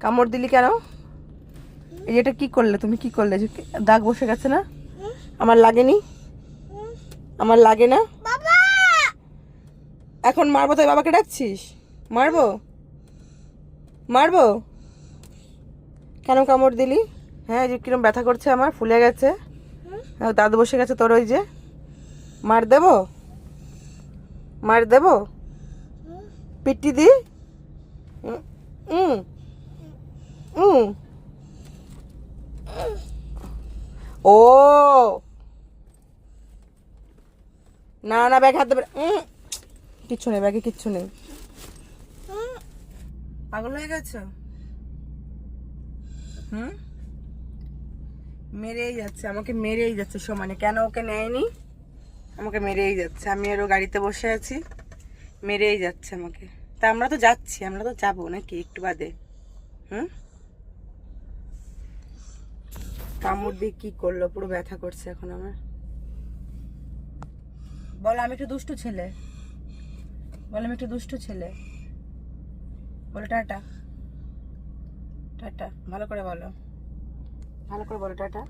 কামড় দিলি কেন? এই এটা কি করলে তুমি? কি করলে? দাগ বসে গেছে না? আমার লাগেনি? আমার লাগে না? এখন মারবো? তাই বাবাকে ডাকছিস? মারবো? মারবো? কেন কামড় দিলি? হ্যাঁ, যে কিরম ব্যথা করছে, আমার ফুলে গেছে। দাদু বসে গেছে তোর, ওই যে। মার দেবো? মার দেবো? পিটি দি? উম উম ও না না, ব্যাগ হাত দেবে। কিচ্ছু নেই ব্যাগে, কিচ্ছু নেই। পাগল হয়ে গেছো? হুম, মেরেই যাচ্ছে আমাকে, মেরেই যাচ্ছে সমানে। কেন ওকে নেয়নি? আমাকে মেরেই যাচ্ছে। আমি আরও গাড়িতে বসে আছি, মেরেই যাচ্ছে আমাকে। তা আমরা তো যাচ্ছি, আমরা তো যাবো নাকি একটু বাদে? হুম, কামড় দিয়ে কি করলো? পুরো ব্যথা করছে এখন আমার। বল আমি একটু দুষ্টু ছেলে। বল আমি একটু দুষ্টু ছেলে। বলো টাটা। টাটা ভালো করে বলো, ভালো করে বলো টাটা।